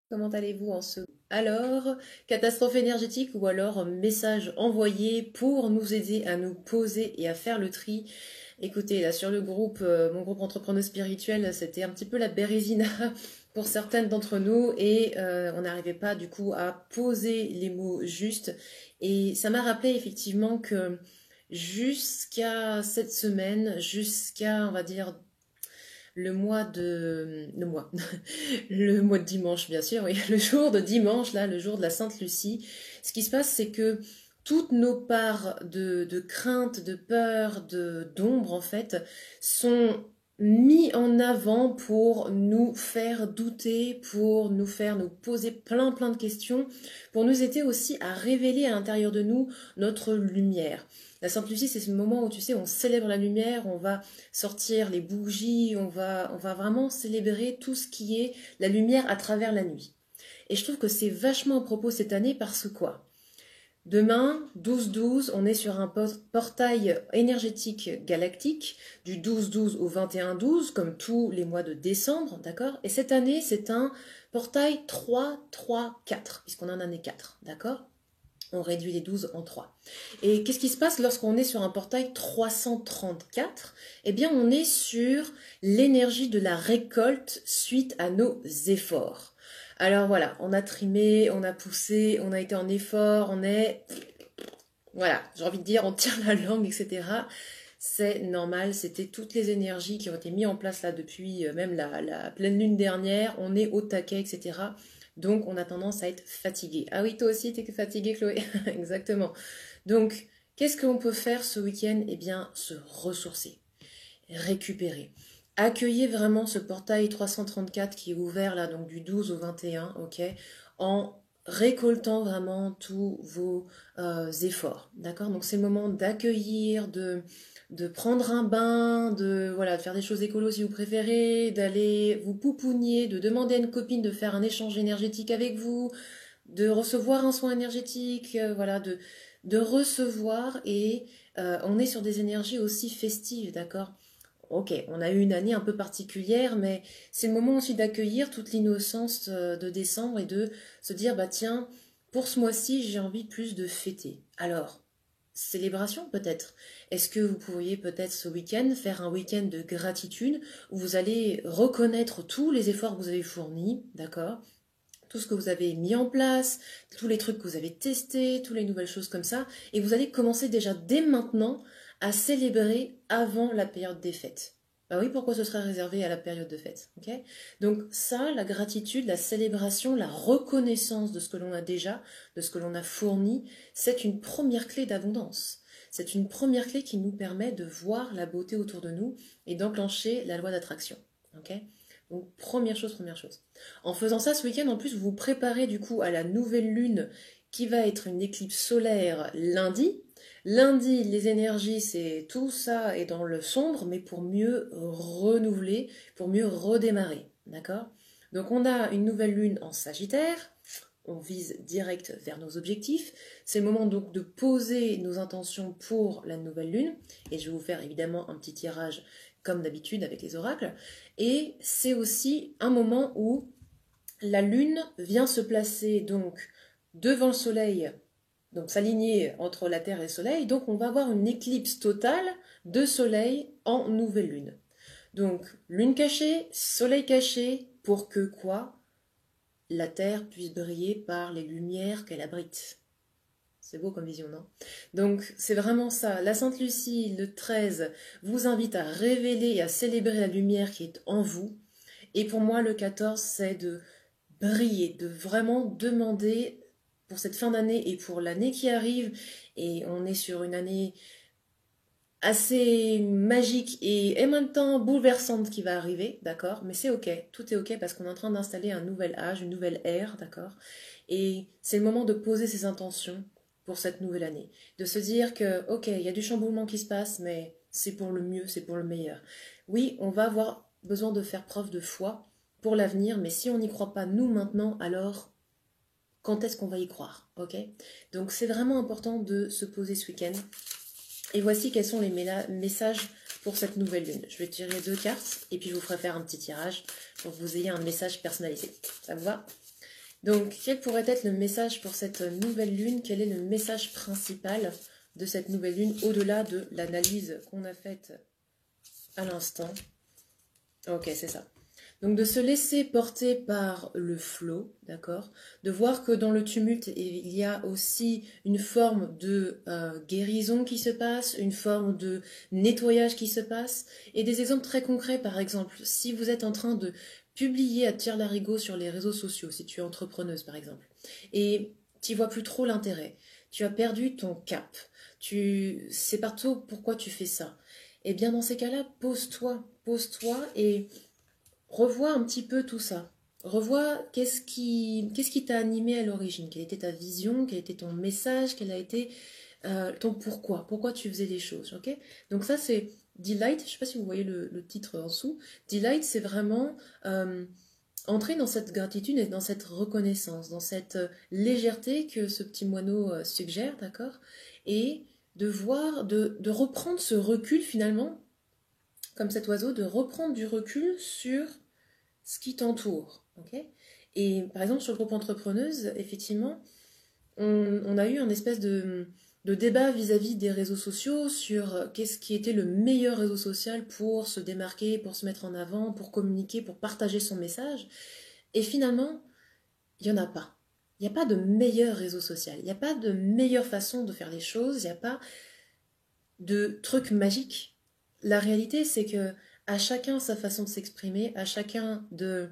Comment allez-vous en ce... Alors, catastrophe énergétique ou alors message envoyé pour nous aider à nous poser et à faire le tri. Écoutez, là sur le groupe, mon groupe Entrepreneurs Spirituels, c'était un petit peu la bérésina pour certaines d'entre nous et on n'arrivait pas du coup à poser les mots justes. Et ça m'a rappelé effectivement que jusqu'à cette semaine, jusqu'à on va dire le mois de dimanche, bien sûr, oui, le jour de dimanche, là, le jour de la Sainte Lucie, ce qui se passe, c'est que toutes nos parts de crainte, de peur, d'ombre, en fait, sont mis en avant pour nous faire douter, pour nous faire nous poser plein de questions, pour nous aider aussi à révéler à l'intérieur de nous notre lumière. La Sainte Lucie, c'est ce moment où tu sais, on célèbre la lumière, on va sortir les bougies, on va vraiment célébrer tout ce qui est la lumière à travers la nuit. Et je trouve que c'est vachement à propos cette année parce que quoi? Demain, 12-12, on est sur un portail énergétique galactique du 12-12 au 21-12, comme tous les mois de décembre, d'accord? Et cette année, c'est un portail 3-3-4, puisqu'on en est 4, d'accord? On réduit les 12 en 3. Et qu'est-ce qui se passe lorsqu'on est sur un portail 334? Eh bien, on est sur l'énergie de la récolte suite à nos efforts. Alors voilà, on a trimé, on a poussé, on a été en effort, on est... Voilà, j'ai envie de dire, on tire la langue, etc. C'est normal, c'était toutes les énergies qui ont été mises en place là depuis même la pleine lune dernière, on est au taquet, etc. Donc on a tendance à être fatigué. Ah oui, toi aussi, t'es fatigué, Chloé. Exactement. Donc, qu'est-ce qu'on peut faire ce week-end? Eh bien, se ressourcer, récupérer. Accueillez vraiment ce portail 334 qui est ouvert là, donc du 12 au 21, ok, en récoltant vraiment tous vos efforts, d'accord? Donc c'est le moment d'accueillir, de prendre un bain, de voilà, de faire des choses écolo si vous préférez, d'aller vous poupougner, de demander à une copine de faire un échange énergétique avec vous, de recevoir un soin énergétique, voilà, de recevoir et on est sur des énergies aussi festives, d'accord? Ok, on a eu une année un peu particulière, mais c'est le moment aussi d'accueillir toute l'innocence de décembre et de se dire, bah tiens, pour ce mois-ci, j'ai envie plus de fêter. Alors, célébration peut-être. Est-ce que vous pourriez peut-être ce week-end faire un week-end de gratitude où vous allez reconnaître tous les efforts que vous avez fournis, d'accord? Tout ce que vous avez mis en place, tous les trucs que vous avez testés, toutes les nouvelles choses comme ça, et vous allez commencer déjà dès maintenant à célébrer avant la période des fêtes. Bah oui, pourquoi ce serait réservé à la période de fête, ok? Donc ça, la gratitude, la célébration, la reconnaissance de ce que l'on a déjà, de ce que l'on a fourni, c'est une première clé d'abondance. C'est une première clé qui nous permet de voir la beauté autour de nous et d'enclencher la loi d'attraction, ok? Donc première chose, première chose. En faisant ça ce week-end, en plus, vous vous préparez du coup à la nouvelle lune qui va être une éclipse solaire lundi. Lundi, les énergies, c'est tout ça est dans le sombre, mais pour mieux renouveler, pour mieux redémarrer. D'accord? Donc on a une nouvelle lune en Sagittaire, on vise direct vers nos objectifs. C'est le moment donc de poser nos intentions pour la nouvelle lune. Et je vais vous faire évidemment un petit tirage comme d'habitude avec les oracles. Et c'est aussi un moment où la lune vient se placer donc devant le soleil, donc s'aligner entre la Terre et le soleil. Donc on va avoir une éclipse totale de soleil en nouvelle lune. Donc lune cachée, soleil caché, pour que quoi? La Terre puisse briller par les lumières qu'elle abrite. C'est beau comme vision, non? Donc, c'est vraiment ça. La Sainte Lucie, le 13, vous invite à révéler et à célébrer la lumière qui est en vous. Et pour moi, le 14, c'est de briller, de vraiment demander pour cette fin d'année et pour l'année qui arrive. Et on est sur une année assez magique et en même temps bouleversante qui va arriver, d'accord? Mais c'est ok, tout est ok parce qu'on est en train d'installer un nouvel âge, une nouvelle ère, d'accord? Et c'est le moment de poser ses intentions pour cette nouvelle année. De se dire que, ok, il y a du chamboulement qui se passe, mais c'est pour le mieux, c'est pour le meilleur. Oui, on va avoir besoin de faire preuve de foi pour l'avenir, mais si on n'y croit pas nous maintenant, alors quand est-ce qu'on va y croire, ok? Donc c'est vraiment important de se poser ce week-end et voici quels sont les messages pour cette nouvelle lune. Je vais tirer 2 cartes et puis je vous ferai faire un petit tirage pour que vous ayez un message personnalisé. Ça vous va? Donc, quel pourrait être le message pour cette nouvelle lune? Quel est le message principal de cette nouvelle lune, au-delà de l'analyse qu'on a faite à l'instant? Ok, c'est ça. Donc de se laisser porter par le flot, d'accord? De voir que dans le tumulte, il y a aussi une forme de guérison qui se passe, une forme de nettoyage qui se passe. Et des exemples très concrets, par exemple, si vous êtes en train de publier à tire-larigot sur les réseaux sociaux, si tu es entrepreneuse par exemple, et tu vois plus trop l'intérêt, tu as perdu ton cap, tu sais pas trop pourquoi tu fais ça. Eh bien dans ces cas-là, pose-toi et revois un petit peu tout ça. Revois qu'est-ce qui t'a animé à l'origine, quelle était ta vision, quel était ton message, quel a été ton pourquoi tu faisais les choses, ok? Donc ça c'est Delight, je ne sais pas si vous voyez le titre en dessous. Delight c'est vraiment entrer dans cette gratitude et dans cette reconnaissance, dans cette légèreté que ce petit moineau suggère, d'accord? Et de voir, de reprendre ce recul finalement, comme cet oiseau, de reprendre du recul sur ce qui t'entoure. Okay, et par exemple, sur le groupe Entrepreneuse, effectivement, on a eu un espèce de débat vis-à-vis des réseaux sociaux sur qu'est-ce qui était le meilleur réseau social pour se démarquer, pour se mettre en avant, pour communiquer, pour partager son message. Et finalement, il n'y en a pas. Il n'y a pas de meilleur réseau social. Il n'y a pas de meilleure façon de faire les choses. Il n'y a pas de truc magique. La réalité, c'est que à chacun sa façon de s'exprimer, à chacun de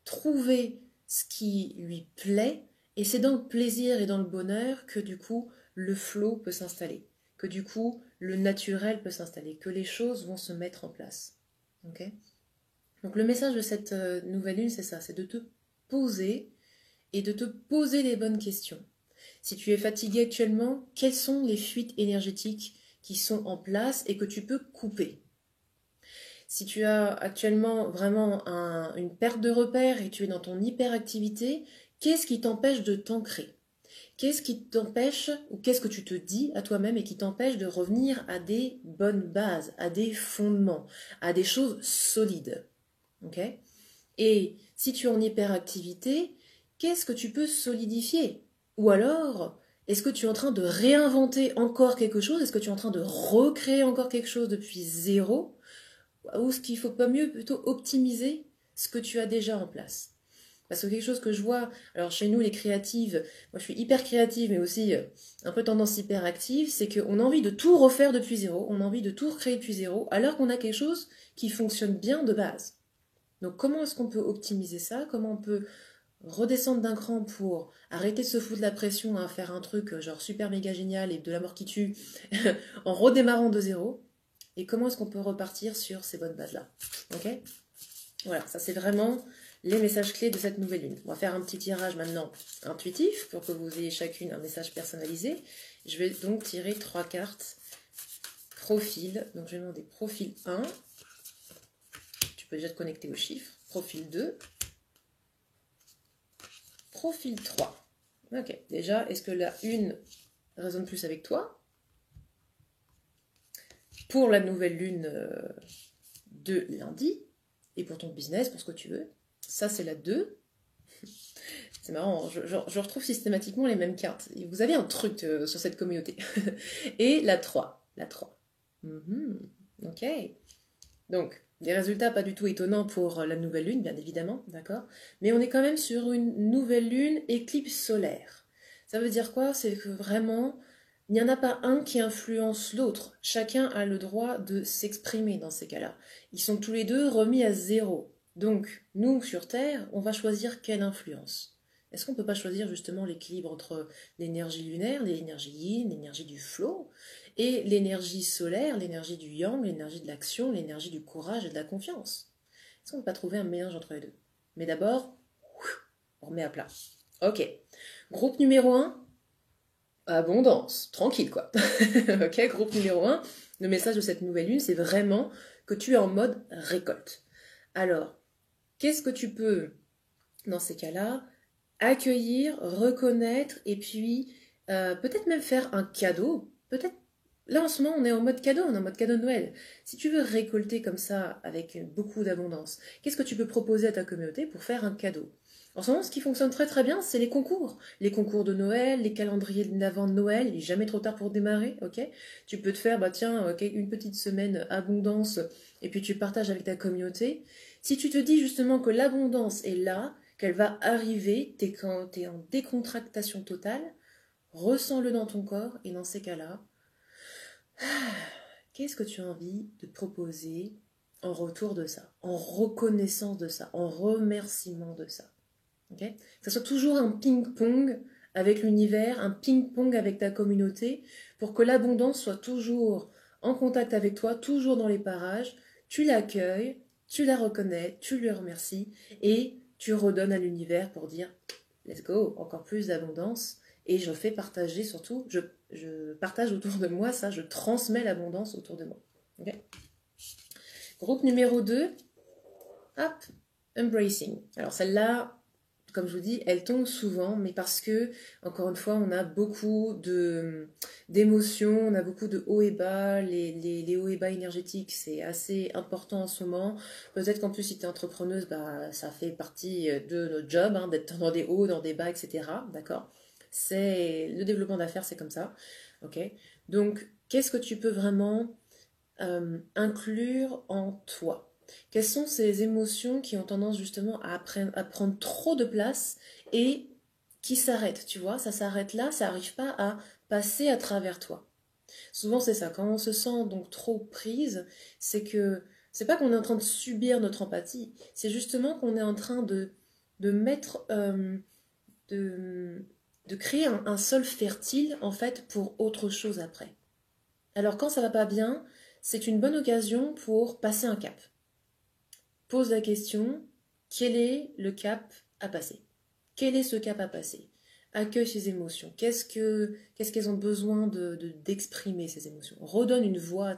trouver ce qui lui plaît, et c'est dans le plaisir et dans le bonheur que du coup le flow peut s'installer, que du coup le naturel peut s'installer, que les choses vont se mettre en place. Okay, donc le message de cette nouvelle lune, c'est ça, c'est de te poser et de te poser les bonnes questions. Si tu es fatigué actuellement, quelles sont les fuites énergétiques qui sont en place et que tu peux couper? Si tu as actuellement vraiment une perte de repères et tu es dans ton hyperactivité, qu'est-ce qui t'empêche de t'ancrer? Qu'est-ce qui t'empêche, ou qu'est-ce que tu te dis à toi-même et qui t'empêche de revenir à des bonnes bases, à des fondements, à des choses solides? Okay, et si tu es en hyperactivité, qu'est-ce que tu peux solidifier? Ou alors, est-ce que tu es en train de réinventer encore quelque chose? Est-ce que tu es en train de recréer encore quelque chose depuis zéro? Ou ce qu'il faut pas mieux plutôt optimiser ce que tu as déjà en place? Parce que quelque chose que je vois, alors chez nous les créatives, moi je suis hyper créative mais aussi un peu tendance hyperactive, c'est qu'on a envie de tout refaire depuis zéro, on a envie de tout recréer depuis zéro, alors qu'on a quelque chose qui fonctionne bien de base. Donc comment est-ce qu'on peut optimiser ça? Comment on peut redescendre d'un cran pour arrêter de se foutre la pression à faire un truc genre super méga génial et de la mort qui tue en redémarrant de zéro? Et comment est-ce qu'on peut repartir sur ces bonnes bases-là? Ok, voilà, ça c'est vraiment les messages clés de cette nouvelle lune. On va faire un petit tirage maintenant intuitif pour que vous ayez chacune un message personnalisé. Je vais donc tirer 3 cartes profil. Donc je vais demander profil 1. Tu peux déjà te connecter aux chiffres. Profil 2. Profil 3. Ok, déjà, est-ce que la une résonne plus avec toi? Pour la nouvelle lune de lundi, et pour ton business, pour ce que tu veux. Ça, c'est la 2. C'est marrant, je retrouve systématiquement les mêmes cartes. Vous avez un truc sur cette communauté. Et la 3. La 3. Ok. Donc, des résultats pas du tout étonnants pour la nouvelle lune, bien évidemment, d'accord? Mais on est quand même sur une nouvelle lune éclipse solaire. Ça veut dire quoi? C'est que vraiment, il n'y en a pas un qui influence l'autre. Chacun a le droit de s'exprimer dans ces cas-là. Ils sont tous les deux remis à zéro. Donc, nous, sur Terre, on va choisir quelle influence. Est-ce qu'on ne peut pas choisir justement l'équilibre entre l'énergie lunaire, l'énergie yin, l'énergie du flow, et l'énergie solaire, l'énergie du yang, l'énergie de l'action, l'énergie du courage et de la confiance? Est-ce qu'on ne peut pas trouver un mélange entre les deux? Mais d'abord, on remet à plat. Ok. Groupe numéro 1, abondance. Tranquille, quoi. Ok, groupe numéro 1, le message de cette nouvelle lune, c'est vraiment que tu es en mode récolte. Alors, qu'est-ce que tu peux, dans ces cas-là, accueillir, reconnaître, et puis peut-être même faire un cadeau. Peut-être, là en ce moment on est en mode cadeau, on est en mode cadeau de Noël. Si tu veux récolter comme ça avec beaucoup d'abondance, qu'est-ce que tu peux proposer à ta communauté pour faire un cadeau? En ce moment, ce qui fonctionne très très bien, c'est les concours. Les concours de Noël, les calendriers d'avant de Noël, il n'est jamais trop tard pour démarrer, ok? Tu peux te faire, bah tiens, une petite semaine abondance, et puis tu partages avec ta communauté. Si tu te dis justement que l'abondance est là, qu'elle va arriver, quand t'es en décontractation totale, ressens-le dans ton corps, et dans ces cas-là, qu'est-ce que tu as envie de proposer en retour de ça, en reconnaissance de ça, en remerciement de ça? Okay, que ce soit toujours un ping-pong avec l'univers, un ping-pong avec ta communauté, pour que l'abondance soit toujours en contact avec toi, toujours dans les parages. Tu l'accueilles, tu la reconnais, tu lui remercies, et tu redonnes à l'univers pour dire let's go, encore plus d'abondance. Et je fais partager surtout, je partage autour de moi ça, je transmets l'abondance autour de moi. Okay, groupe numéro 2, hop, embracing. Alors celle-là, comme je vous dis, elle tombe souvent, mais parce que, encore une fois, on a beaucoup d'émotions, on a beaucoup de hauts et bas, les hauts et bas énergétiques, c'est assez important en ce moment. Peut-être qu'en plus, si tu es entrepreneuse, bah, ça fait partie de notre job, hein, d'être dans des hauts, dans des bas, etc. D'accord? C'est le développement d'affaires, c'est comme ça. Ok? Donc, qu'est-ce que tu peux vraiment inclure en toi? Quelles sont ces émotions qui ont tendance justement à prendre trop de place et qui s'arrêtent, tu vois? Ça s'arrête là, ça n'arrive pas à passer à travers toi. Souvent c'est ça, quand on se sent donc trop prise, c'est pas qu'on est en train de subir notre empathie, c'est justement qu'on est en train de mettre, de, de créer un sol fertile en fait pour autre chose après. Alors quand ça va pas bien, c'est une bonne occasion pour passer un cap. Pose la question, quel est le cap à passer? Quel est ce cap à passer? Accueille ces émotions. Qu'est-ce qu'elles ont besoin d'exprimer, ces émotions? Redonne une voix à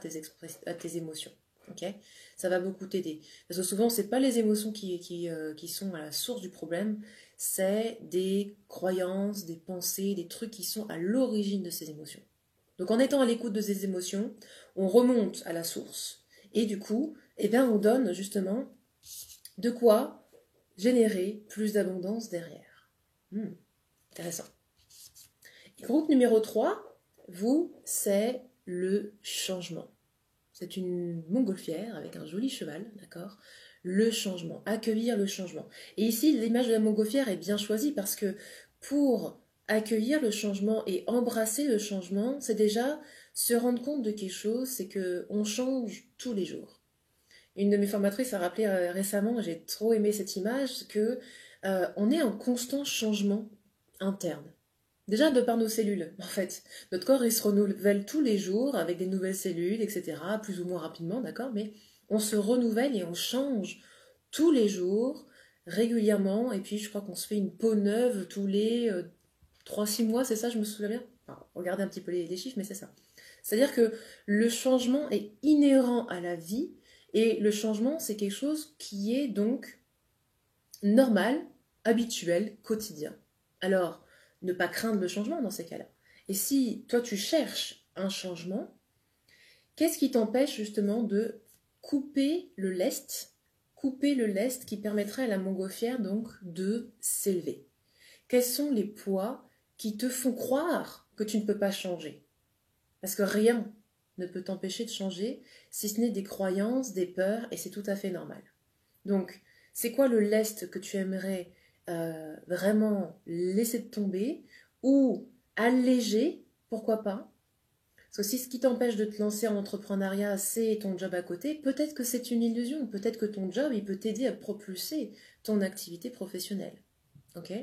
tes émotions. Okay, ça va beaucoup t'aider. Parce que souvent, ce n'est pas les émotions qui sont à la source du problème, c'est des croyances, des pensées, des trucs qui sont à l'origine de ces émotions. Donc en étant à l'écoute de ces émotions, on remonte à la source et du coup, eh bien, on donne justement de quoi générer plus d'abondance derrière. Intéressant. Et groupe numéro 3, vous, c'est le changement. C'est une montgolfière avec un joli cheval, d'accord? Le changement, accueillir le changement. Et ici, l'image de la montgolfière est bien choisie parce que pour accueillir le changement et embrasser le changement, c'est déjà se rendre compte de quelque chose, c'est qu'on change tous les jours. Une de mes formatrices a rappelé récemment, j'ai trop aimé cette image, que on est en constant changement interne. Déjà de par nos cellules, en fait. Notre corps, il se renouvelle tous les jours avec des nouvelles cellules, etc., plus ou moins rapidement, d'accord? Mais on se renouvelle et on change tous les jours, régulièrement, et puis je crois qu'on se fait une peau neuve tous les 3-6 mois, c'est ça, je me souviens bien? Enfin, regardez un petit peu les chiffres, mais c'est ça. C'est-à-dire que le changement est inhérent à la vie, et le changement, c'est quelque chose qui est donc normal, habituel, quotidien. Alors, ne pas craindre le changement dans ces cas-là. Et si toi, tu cherches un changement, qu'est-ce qui t'empêche justement de couper le lest qui permettrait à la montgolfière donc de s'élever? Quels sont les poids qui te font croire que tu ne peux pas changer? Parce que rien ne peut t'empêcher de changer, si ce n'est des croyances, des peurs, et c'est tout à fait normal. Donc, c'est quoi le lest que tu aimerais vraiment laisser tomber ou alléger, pourquoi pas? Parce que si ce qui t'empêche de te lancer en entrepreneuriat, c'est ton job à côté, peut-être que c'est une illusion, peut-être que ton job, il peut t'aider à propulser ton activité professionnelle. Ok?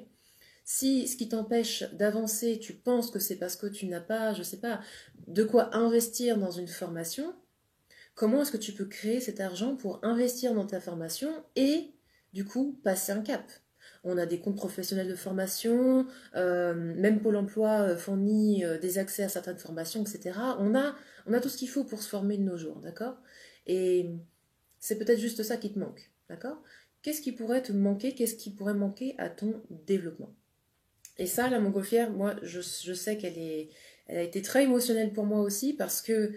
Si ce qui t'empêche d'avancer, tu penses que c'est parce que tu n'as pas, je ne sais pas, de quoi investir dans une formation, comment est-ce que tu peux créer cet argent pour investir dans ta formation et du coup passer un cap? On a des comptes professionnels de formation, même Pôle emploi fournit des accès à certaines formations, etc. On a tout ce qu'il faut pour se former de nos jours, d'accord? Et c'est peut-être juste ça qui te manque, d'accord? Qu'est-ce qui pourrait te manquer? Qu'est-ce qui pourrait manquer à ton développement? Et ça, la montgolfière, moi, je sais elle a été très émotionnelle pour moi aussi parce que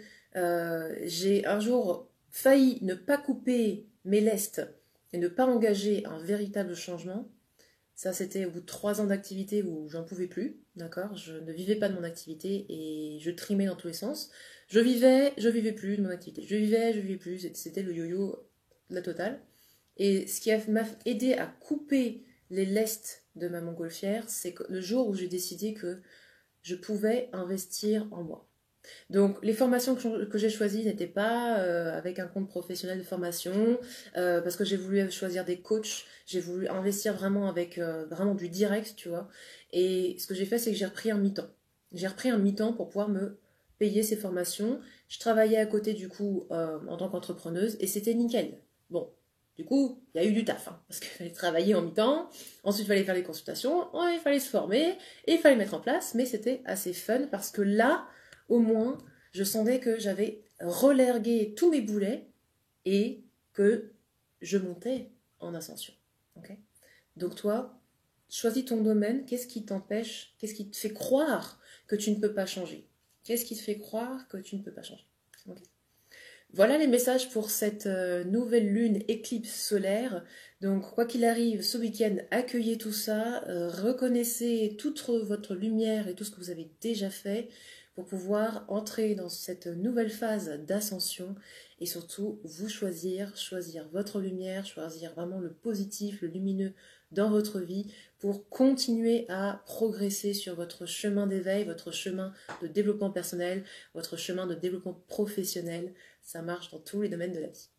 j'ai un jour failli ne pas couper mes lestes et ne pas engager un véritable changement. Ça, c'était au bout de 3 ans d'activité où j'en pouvais plus, d'accord? Je ne vivais pas de mon activité et je trimais dans tous les sens. Je vivais plus de mon activité. Je vivais plus. C'était le yo-yo, la totale. Et ce qui m'a aidé à couper les lestes de ma montgolfière, c'est le jour où j'ai décidé que je pouvais investir en moi. Donc les formations que j'ai choisies n'étaient pas avec un compte professionnel de formation, parce que j'ai voulu choisir des coachs, j'ai voulu investir vraiment avec vraiment du direct, tu vois. Et ce que j'ai fait, c'est que j'ai repris un mi-temps. J'ai repris un mi-temps pour pouvoir me payer ces formations. Je travaillais à côté du coup en tant qu'entrepreneuse et c'était nickel. Bon, du coup, il y a eu du taf, hein, parce qu'il fallait travailler en mi-temps, ensuite il fallait faire les consultations, il fallait se former, et il fallait mettre en place, mais c'était assez fun parce que là, au moins, je sentais que j'avais relergué tous mes boulets et que je montais en ascension. Okay, donc toi, choisis ton domaine, qu'est-ce qui t'empêche, qu'est-ce qui te fait croire que tu ne peux pas changer? Qu'est-ce qui te fait croire que tu ne peux pas changer? Okay. Voilà les messages pour cette nouvelle lune éclipse solaire. Donc quoi qu'il arrive, ce week-end, accueillez tout ça, reconnaissez toute votre lumière et tout ce que vous avez déjà fait pour pouvoir entrer dans cette nouvelle phase d'ascension et surtout vous choisir votre lumière, choisir vraiment le positif, le lumineux dans votre vie pour continuer à progresser sur votre chemin d'éveil, votre chemin de développement personnel, votre chemin de développement professionnel. Ça marche dans tous les domaines de la vie.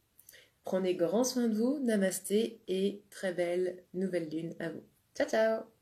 Prenez grand soin de vous, namasté et très belle nouvelle lune à vous. Ciao ciao!